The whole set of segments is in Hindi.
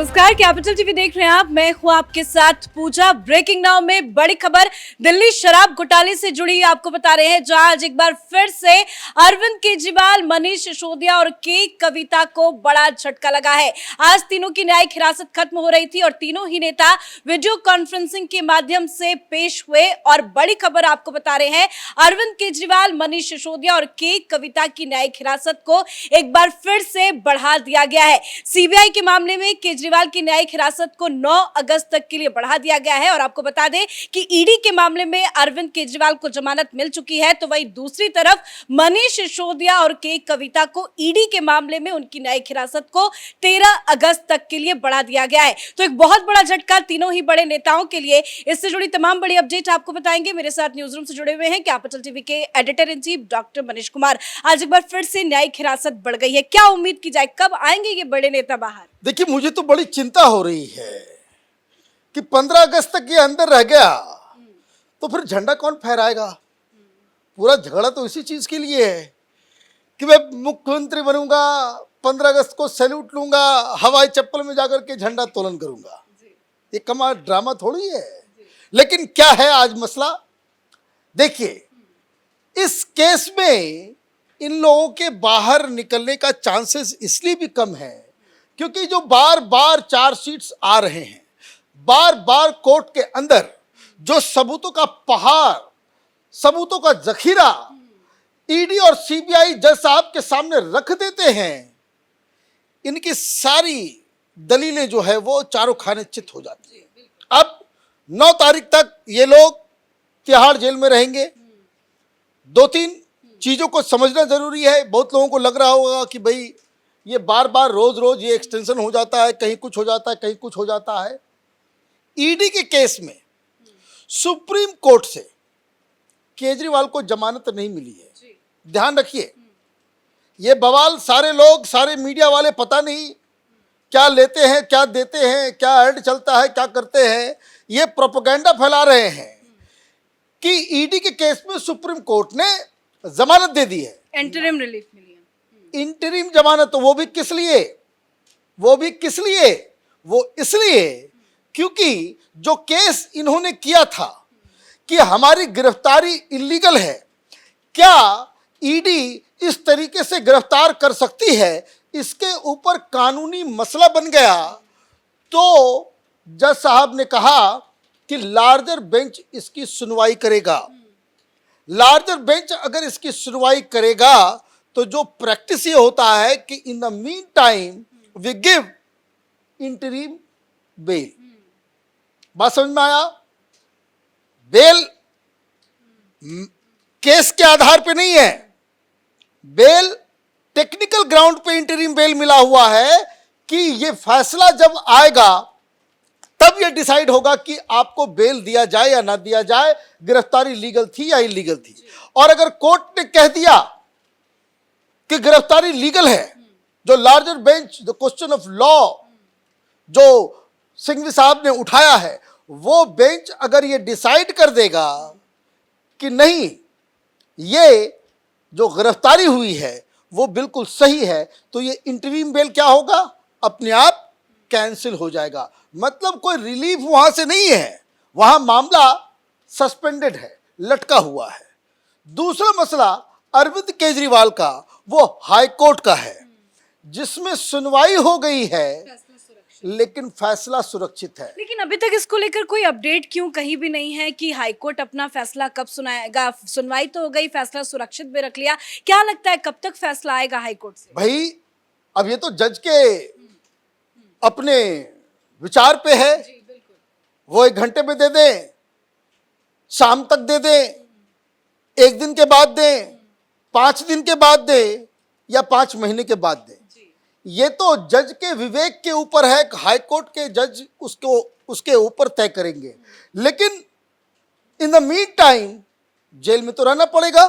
नमस्कार, कैपिटल टीवी देख रहे हैं आप। मैं हूं आपके साथ पूजा। ब्रेकिंग नाउ में बड़ी खबर दिल्ली शराब घोटाले से जुड़ी आपको बता रहे हैं, जहां आज एक बार फिर से अरविंद केजरीवाल, मनीष सिसोदिया और के कविता को बड़ा झटका लगा है। आज तीनों की न्यायिक हिरासत खत्म हो रही थी और तीनों ही नेता वीडियो कॉन्फ्रेंसिंग के माध्यम से पेश हुए और बड़ी खबर आपको बता रहे हैं, अरविंद केजरीवाल, मनीष सिसोदिया और के कविता की न्यायिक हिरासत को एक बार फिर से बढ़ा दिया गया है। सीबीआई के मामले में केजरीवाल की न्यायिक हिरासत को 9 अगस्त तक के लिए बढ़ा दिया गया है और आपको बता दें कि ईडी के मामले में अरविंद केजरीवाल को जमानत मिल चुकी है, तो वहीं दूसरी तरफ मनीष सिसोदिया और के कविता को ईडी के मामले में उनकी न्यायिक हिरासत को 13 अगस्त तक के लिए बढ़ा दिया गया है। तो एक बहुत बड़ा झटका तीनों ही बड़े नेताओं के लिए। इससे जुड़ी तमाम बड़ी अपडेट आपको बताएंगे। मेरे साथ न्यूज रूम से जुड़े हुए हैं कैपिटल टीवी के editor in chief doctor Manish Kumar. आज एक बार फिर से न्यायिक हिरासत बढ़ गई है, क्या उम्मीद की जाए, कब आएंगे ये बड़े नेता बाहर? देखिए, मुझे तो बड़ी चिंता हो रही है कि 15 अगस्त तक ये अंदर रह गया तो फिर झंडा कौन फहराएगा। पूरा झगड़ा तो इसी चीज के लिए है कि मैं मुख्यमंत्री बनूंगा, 15 अगस्त को सैल्यूट लूंगा, हवाई चप्पल में जाकर के झंडा तोलन करूंगा। ये कमाल ड्रामा थोड़ी है। लेकिन क्या है आज मसला, देखिए, इस केस में इन लोगों के बाहर निकलने का चांसेस इसलिए भी कम है क्योंकि जो बार बार चार्जशीट्स आ रहे हैं, बार बार कोर्ट के अंदर जो सबूतों का पहाड़, सबूतों का जखीरा ईडी और सीबीआई जज साहब के सामने रख देते हैं, इनकी सारी दलीलें जो है वो चारों खाने चित हो जाती है। अब 9 तारीख तक ये लोग तिहाड़ जेल में रहेंगे। 2-3 चीजों को समझना जरूरी है। बहुत लोगों को लग रहा होगा कि भाई ये बार बार रोज रोज ये एक्सटेंशन हो जाता है, कहीं कुछ हो जाता है, कहीं कुछ हो जाता है। ईडी के केस में सुप्रीम कोर्ट से केजरीवाल को जमानत नहीं मिली है। ध्यान रखिए, ये बवाल सारे लोग, सारे मीडिया वाले पता नहीं क्या लेते हैं, क्या देते हैं, क्या ऐड चलता है, क्या करते हैं, ये प्रोपेगेंडा फैला रहे हैं कि ईडी के केस में सुप्रीम कोर्ट ने जमानत दे दी है, इंटरिम रिलीफ मिली है। इंटरिम जमानत। तो वो भी किस लिए? वो इसलिए क्योंकि जो केस इन्होंने किया था कि हमारी गिरफ्तारी इलीगल है, क्या ईडी इस तरीके से गिरफ्तार कर सकती है, इसके ऊपर कानूनी मसला बन गया। तो जज साहब ने कहा कि लार्जर बेंच इसकी सुनवाई करेगा। लार्जर बेंच अगर इसकी सुनवाई करेगा तो जो प्रैक्टिस ये होता है कि in the mean time we give interim bail. बात समझ में आया? बेल केस के आधार पे नहीं है, बेल टेक्निकल ग्राउंड पे इंटरिम बेल मिला हुआ है कि ये फैसला जब आएगा तब ये डिसाइड होगा कि आपको बेल दिया जाए या ना दिया जाए, गिरफ्तारी लीगल थी या इलीगल थी। और अगर कोर्ट ने कह दिया कि गिरफ्तारी लीगल है, जो larger bench, the question of law जो सिंघवी साहब ने उठाया है, वो बेंच अगर ये डिसाइड कर देगा कि नहीं, ये जो गिरफ्तारी हुई है वो बिल्कुल सही है, तो ये इंटरिम बेल क्या होगा, अपने आप कैंसिल हो जाएगा। मतलब कोई रिलीफ वहां से नहीं है, वहां मामला सस्पेंडेड है, लटका हुआ है। दूसरा मसला अरविंद केजरीवाल का, वो हाई कोर्ट का है, जिसमें सुनवाई हो गई है लेकिन फैसला सुरक्षित है। लेकिन अभी तक इसको लेकर कोई अपडेट क्यों कहीं भी नहीं है कि हाईकोर्ट अपना फैसला कब सुनाएगा? सुनवाई तो हो गई, फैसला सुरक्षित भी रख लिया, क्या लगता है कब तक फैसला आएगा हाईकोर्ट से? भाई, अब ये तो जज के अपने विचार पे है। वो 1 घंटे में दे दे, शाम तक दे दे, 1 दिन के बाद दे, 5 दिन के बाद दे, या 5 महीने के बाद दे, ये तो जज के विवेक के ऊपर है। हाई कोर्ट के जज उसके ऊपर तय करेंगे। लेकिन in the mean time jail में तो रहना पड़ेगा।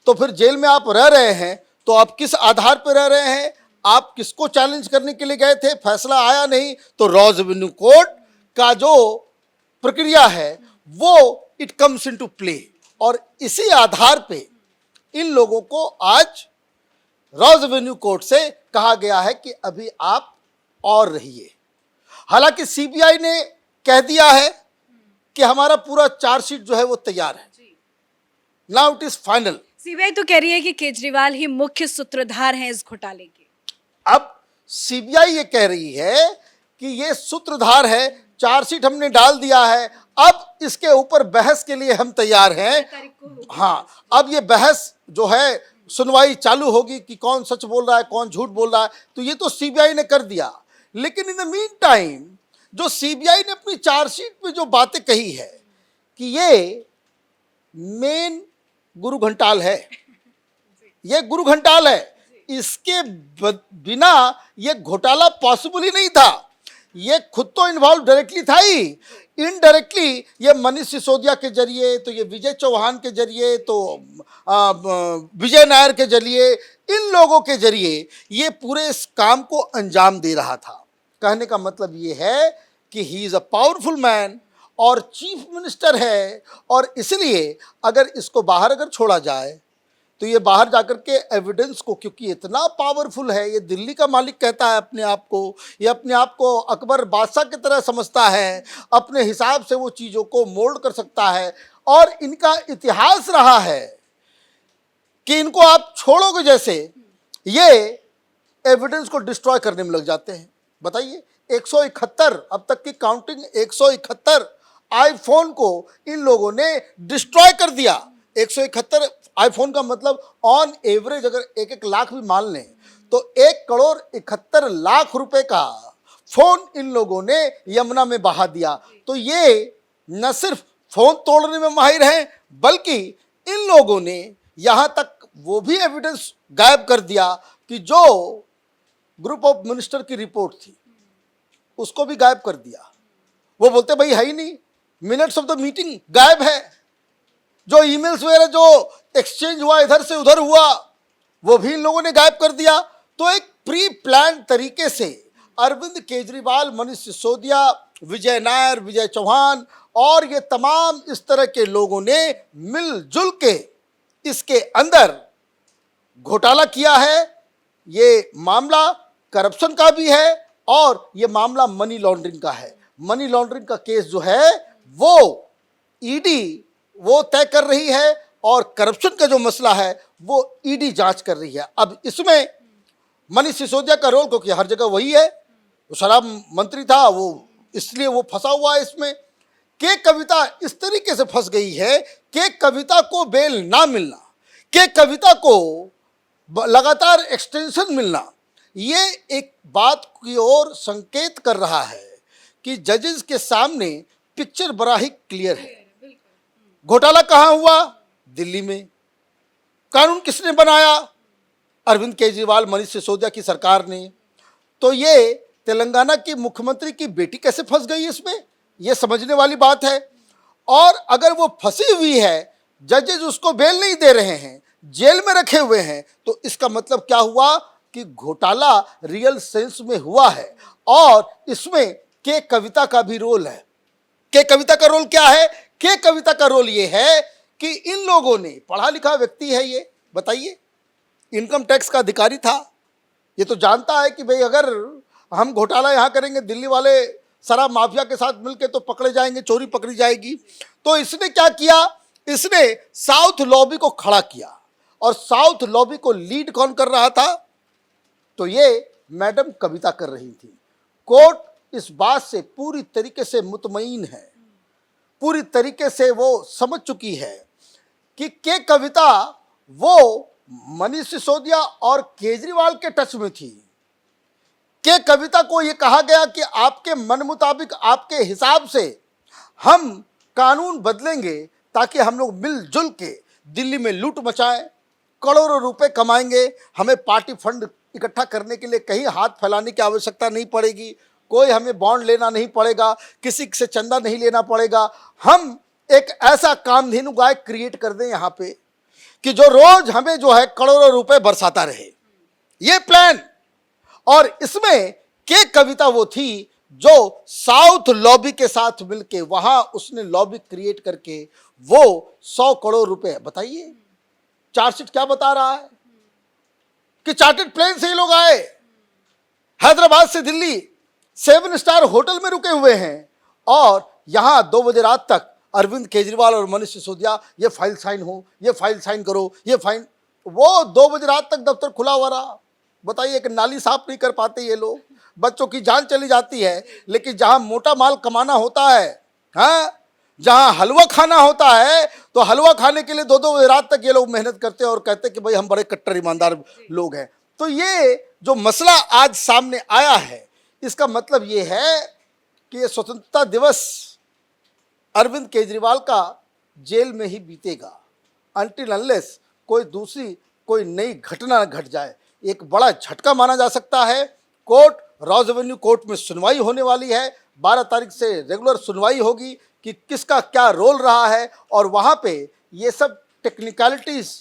तो फिर जेल में आप रह रहे हैं तो आप किस आधार पर रह रहे हैं, आप किसको चैलेंज करने के लिए गए थे? फैसला आया नहीं तो रॉ रेवेन्यू कोर्ट का जो प्रक्रिया है वो इट कम्स इनटू प्ले, और इसी आधार पे इन लोगों को आज रॉ रेवेन्यू कोर्ट से कहा गया है कि अभी आप और रहिए, हालांकि सीबीआई ने कह दिया है कि हमारा पूरा चार्जशीट जो है वो तैयार है, now it is final. CBI तो कह रही है कि केजरीवाल ही मुख्य सूत्रधार हैं इस घोटाले के। अब सीबीआई ये कह रही है कि ये सूत्रधार है, चार्जशीट हमने डाल दिया है, अब इसके ऊपर बहस के लिए हम तैयार हैं। हाँ, अब ये बहस जो है सुनवाई चालू होगी कि कौन सच बोल रहा है कौन झूठ बोल रहा है, तो ये तो सीबीआई ने कर दिया। लेकिन इन द मीन टाइम जो सीबीआई ने अपनी चार्जशीट में जो बातें कही है कि ये मेन गुरु घंटाल है, ये गुरु घंटाल है, इसके बिना ये घोटाला पॉसिबल ही नहीं था। ये खुद तो इन्वॉल्व डायरेक्टली था ही, इनडायरेक्टली ये मनीष सिसोदिया के जरिए, तो ये विजय चौहान के जरिए, तो विजय नायर के जरिए, इन लोगों के जरिए ये पूरे इस काम को अंजाम दे रहा था। कहने का मतलब ये है कि he is a powerful man और चीफ मिनिस्टर है, और इसलिए अगर इसको बाहर अगर छोड़ा जाए तो ये बाहर जाकर के एविडेंस को, क्योंकि इतना पावरफुल है, ये दिल्ली का मालिक कहता है अपने आप को, ये अपने आप को अकबर बादशाह की तरह समझता है, अपने हिसाब से वो चीज़ों को मोल्ड कर सकता है, और इनका इतिहास रहा है कि इनको आप छोड़ोगे जैसे ये एविडेंस को डिस्ट्रॉय करने में लग जाते हैं। बताइए 171, अब तक की काउंटिंग 171 आईफोन को इन लोगों ने डिस्ट्रॉय कर दिया। 171 आईफोन का मतलब ऑन एवरेज अगर 1-1 लाख भी मान लें तो 1,71,00,000 रुपए का फोन इन लोगों ने यमुना में बहा दिया। तो ये न सिर्फ फोन तोड़ने में माहिर हैं, बल्कि इन लोगों ने यहां तक वो भी एविडेंस गायब कर दिया कि जो ग्रुप ऑफ मिनिस्टर की रिपोर्ट थी उसको भी गायब कर दिया। वो बोलते भाई है ही नहीं, मिनट्स ऑफ द मीटिंग गायब है, जो ईमेल्स वगैरह जो एक्सचेंज हुआ इधर से उधर हुआ वो भी इन लोगों ने गायब कर दिया। तो एक प्री प्लान तरीके से अरविंद केजरीवाल, मनीष सिसोदिया, विजय नायर, विजय चौहान और ये तमाम इस तरह के लोगों ने मिलजुल के इसके अंदर घोटाला किया है। ये मामला करप्शन का भी है और ये मामला मनी लॉन्ड्रिंग का है। मनी लॉन्ड्रिंग का केस जो है वो ईडी वो तय कर रही है और करप्शन का जो मसला है वो ईडी जांच कर रही है। अब इसमें मनीष सिसोदिया का रोल, क्योंकि हर जगह वही है, वो शराब मंत्री था, वो इसलिए वो फंसा हुआ है इसमें। के कविता इस तरीके से फंस गई है कि कविता को बेल ना मिलना, के कविता को लगातार एक्सटेंशन मिलना, ये एक बात की ओर संकेत कर रहा है कि जजेस के सामने पिक्चर बड़ा ही क्लियर है। घोटाला कहाँ हुआ? दिल्ली में। कानून किसने बनाया? अरविंद केजरीवाल, मनीष सिसोदिया की सरकार ने। तो ये तेलंगाना की मुख्यमंत्री की बेटी कैसे फंस गई इसमें, ये समझने वाली बात है। और अगर वो फंसी हुई है, जजेस उसको बेल नहीं दे रहे हैं, जेल में रखे हुए हैं, तो इसका मतलब क्या हुआ कि घोटाला रियल सेंस में हुआ है। और इसमें के कविता का भी रोल है। के कविता का रोल क्या है? के कविता का रोल ये है कि इन लोगों ने, पढ़ा लिखा व्यक्ति है ये, बताइए, इनकम टैक्स का अधिकारी था, ये तो जानता है कि भाई अगर हम घोटाला यहाँ करेंगे दिल्ली वाले शराब माफिया के साथ मिलके तो पकड़े जाएंगे, चोरी पकड़ी जाएगी। तो इसने क्या किया? इसने साउथ लॉबी को खड़ा किया। और साउथ लॉबी को लीड कौन कर रहा था? तो ये मैडम कविता कर रही थी। कोर्ट इस बात से पूरी तरीके से मुतमईन है, पूरी तरीके से वो समझ चुकी है कि के कविता वो मनीष सिसोदिया और केजरीवाल के टच में थी। के कविता को ये कहा गया कि आपके मन मुताबिक, आपके हिसाब से हम कानून बदलेंगे ताकि हम लोग मिलजुल के दिल्ली में लूट मचाएं, करोड़ों रुपए कमाएंगे, हमें पार्टी फंड इकट्ठा करने के लिए कहीं हाथ फैलाने की आवश्यकता नहीं पड़ेगी, कोई हमें बॉन्ड लेना नहीं पड़ेगा, किसी से चंदा नहीं लेना पड़ेगा। हम एक ऐसा कामधेनु गाय क्रिएट कर दें यहाँ पे कि जो रोज हमें जो है करोड़ों रुपए बरसाता रहे, ये प्लान। और इसमें के कविता वो थी जो साउथ लॉबी के साथ मिलके वहां उसने लॉबी क्रिएट करके वो 100 करोड़ रुपए, बताइए चार्जशीट क्या बता रहा है कि चार्टर्ड प्लेन से ही लोग आए, हैदराबाद से दिल्ली 7 स्टार होटल में रुके हुए हैं और यहां 2 बजे रात तक अरविंद केजरीवाल और मनीष सिसोदिया ये फाइल साइन हो, ये फाइल साइन करो, ये फाइन, वो 2 बजे रात तक दफ्तर खुला हुआ रहा। बताइए, एक नाली साफ नहीं कर पाते ये लोग, बच्चों की जान चली जाती है। लेकिन जहां मोटा माल कमाना होता है, हाँ, जहां हलवा खाना होता है, तो हलवा खाने के लिए 2-2 बजे रात तक ये लोग मेहनत करते हैं और कहते हैं कि भाई हम बड़े कट्टर ईमानदार लोग हैं। तो ये जो मसला आज सामने आया है, इसका मतलब ये है कि ये स्वतंत्रता दिवस अरविंद केजरीवाल का जेल में ही बीतेगा, अनटिल अनलेस कोई नई घटना घट जाए। एक बड़ा झटका माना जा सकता है। कोर्ट, रॉज एवेन्यू कोर्ट में सुनवाई होने वाली है। 12 तारीख से रेगुलर सुनवाई होगी कि किसका क्या रोल रहा है, और वहाँ पे ये सब टेक्निकलिटीज़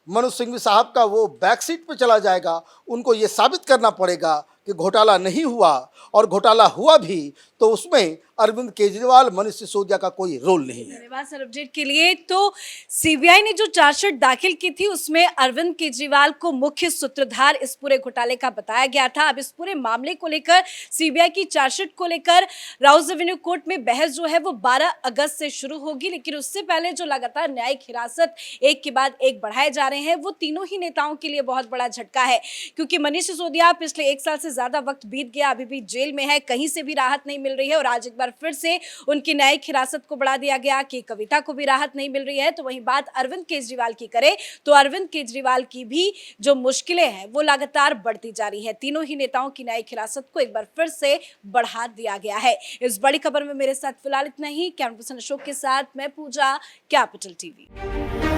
मनोज सिंघवी साहब का वो बैक सीट पे चला जाएगा। उनको ये साबित करना पड़ेगा कि घोटाला नहीं हुआ, और घोटाला हुआ भी तो उसमें अरविंद केजरीवाल, मनीष सिसोदिया का कोई रोल नहीं है। धन्यवाद सर अपडेट के लिए। तो सीबीआई ने जो चार्जशीट दाखिल की थी उसमें अरविंद केजरीवाल को मुख्य सूत्रधार इस पूरे घोटाले का बताया गया था। अब इस पूरे मामले को लेकर, सीबीआई की चार्जशीट को लेकर राउज एवेन्यू कोर्ट में बहस जो है वो 12 अगस्त से शुरू होगी। लेकिन उससे पहले जो लगातार न्यायिक हिरासत एक के बाद एक बढ़ाए जा रहे हैं, वो तीनों ही नेताओं के लिए बहुत बड़ा झटका है, क्योंकि मनीष सिसोदिया पिछले 1 साल से ज्यादा वक्त बीत गया, अभी भी जेल में है, कहीं से भी राहत नहीं मिल रही है, और आज एक बार फिर से उनकी न्यायिक हिरासत को बढ़ा दिया गया कि कविता को भी राहत नहीं मिल रही है। तो वहीं बात अरविंद केजरीवाल की करें तो अरविंद केजरीवाल की भी जो मुश्किलें हैं वो लगातार बढ़ती जा रही है। तीनों ही नेताओं की न्यायिक हिरासत को एक बार फिर से बढ़ा दिया गया है। इस बड़ी खबर में मेरे साथ फिलहाल इतना ही। कैमरा पर्सन अशोक के साथ मैं पूजा, कैपिटल टीवी।